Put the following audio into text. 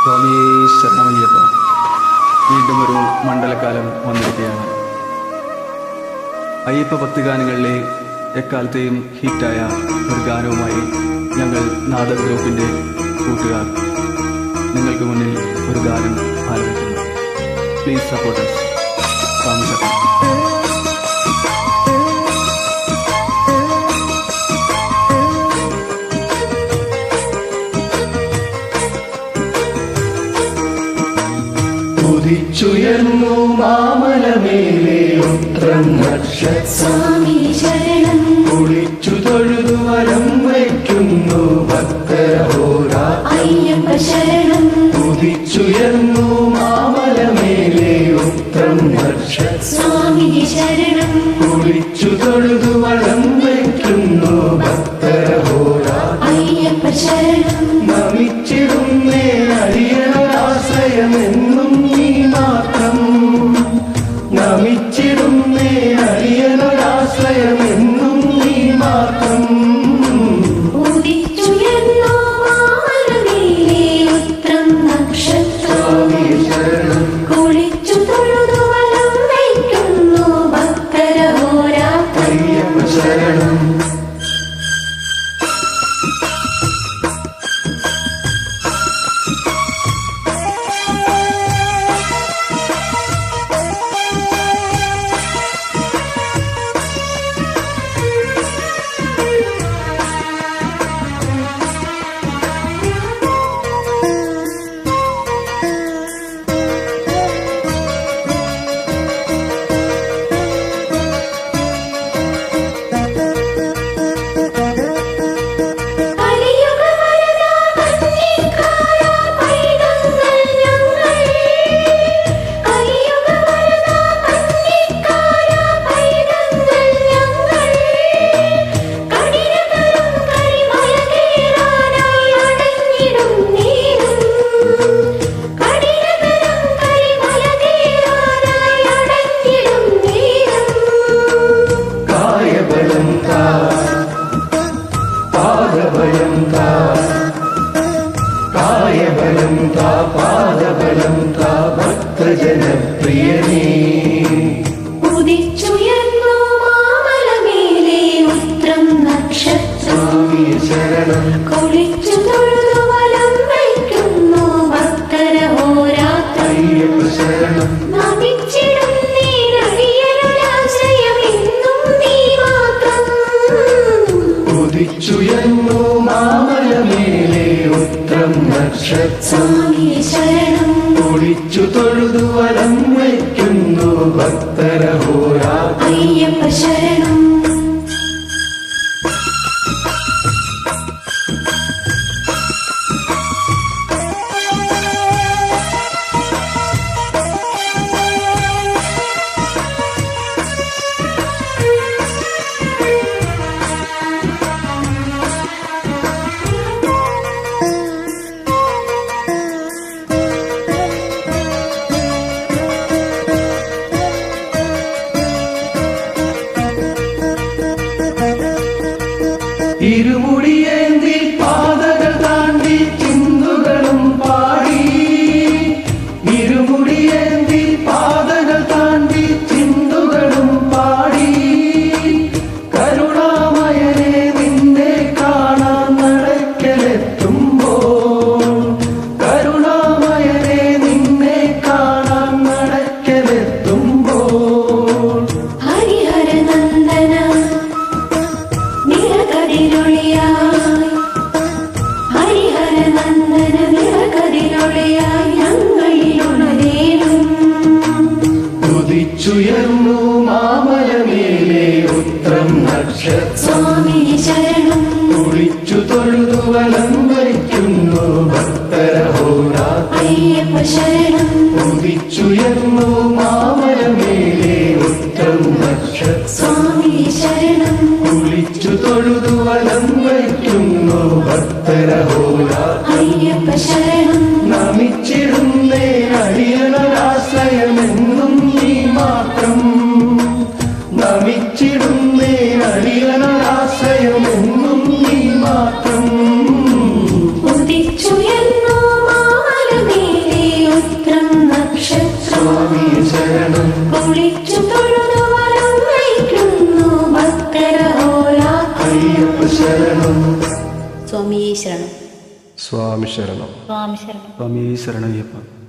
സ്വാമിയേ ശരണമയ്യപ്പ. വീണ്ടും ഒരു മണ്ഡലകാലം വന്നിരിക്കുകയാണ്. അയ്യപ്പ ഭക്തിഗാനങ്ങളിലെ എക്കാലത്തെയും ഹിറ്റായ ഒരു ഗാനവുമായി ഞങ്ങൾ നാദ ഗ്രൂപ്പിൻ്റെ കൂട്ടുകാർ നിങ്ങൾക്ക് മുന്നിൽ ഒരു ഗാനം ആലപിക്കുന്നു. Please support us. സ്വാമി ശരണം. ഉദിച്ചുയർന്നു മാമലമേലെ ഉത്രം നക്ഷത്രം ശരണം. കുളിച്ചു തൊഴുതു വലം വയ്ക്കുന്നു ഭക്തരഹോരാ അയ്യപ്പ ശരണം. ഉദിച്ചുയർന്നു മാമലമേലെ ഉത്രം നക്ഷത്രം സ്വാമി ശരണം. കുളിച്ചു തൊഴുതു വലം വയ്ക്കുന്നു ഭക്തരഹോരാ അയ്യപ്പ ശരണം. നമിച്ചിടുന്നേ അടിയനാശ്രയമെന്നും നീ മാത്രം. നമിച്ചിടുന്നേ അടിയനാശ്രയമെന്നും നീ മാത്രം. ഉദിച്ചുയർന്നു മാമലമേലെ ഉത്രം നക്ഷത്രം. ശരണം കുളിച്ചു തൊഴുതു വലം വയ്ക്കുന്നു ഭക്തരഹോരാത്രം. അയ്യപ്പ ശരണം. കായബലം താ പാദബലം താ ഭക്തജനപ്രിയനേ. ഉദിച്ചുയർന്നു മാമലമേലെ ഉത്രം നക്ഷത്രം. സ്വാമി ശരണം കുളിച്ചു തൊഴുതു വലം വയ്ക്കുന്നു ഭക്തരഹോരാത്രം. അയ്യപ്പ ശരണം. നമിച്ചിടുന്നേ അടിയനൊരാശ്രയമെന്നും നീ മാത്രം. ഉദിച്ചുയർന്നു മാമലമേലെ ഉത്രം നക്ഷത്രം. സ്വാമി ശരണം. കുളിച്ചു തൊഴുതു വലം വയ്ക്കുന്നു ഭക്തരഹോരാ അയ്യപ്പ ശരണം. ഇരുമുടിയേന്തി പാതകൾ താണ്ടി ചിന്തുകളും പാടി. ഇരുമുടിയേന്തി പാതകൾ താണ്ടി ചിന്തുകളും പാടി. കരുണാമയനെ നിന്നെ കാണാൻ നടക്കലെത്തുമ്പോൾ. കരുണാമയനെ നിന്നെ കാണാൻ നടക്കലെത്തുമ്പോൾ. ഹരിഹരനന്ദന നിറകതിരൊളിയായി. ഹരിഹരനന്ദന നിറകതിരൊളിയായി ഞങ്ങളിലുണരേണം. ഉദിച്ചുയർന്നു മാമലമേലെ ഉത്രം നക്ഷത്രം. സ്വാമി ശരണം. കുളിച്ചു തൊഴുതു വലം വയ്ക്കുന്നു ഭക്തരഹോരാ അയ്യപ്പ ശരണം. ഉദിച്ചുയർന്നു മാമലമേലെ ഉത്രം നക്ഷത്രം. സ്വാമി ശരണം. കുളിച്ചു തൊഴുതു വലം വയ്ക്കുന്നു ഭക്തരഹോരാ അയ്യപ്പ ശരണം. നമിച്ചിടുന്നേ അടിയനൊരാശ്രയമെന്നും നീ മാത്രം. നമിച്ചിടുന്നേ അടിയനൊരാശ്രയമെന്നും നീ മാത്രം. ഉദിച്ചുയർന്നു സ്വാമി ശരണം കുളിച്ചു തൊഴുതു വലം വയ്ക്കുന്നു ഭക്തരഹോരാത്രം. അയ്യപ്പ ശരണം സ്വാമിയേ ശരണം. സ്വാമി ശരണം. സ്വാമി ശരണം. സ്വാമി ശരണയ്യപ്പ.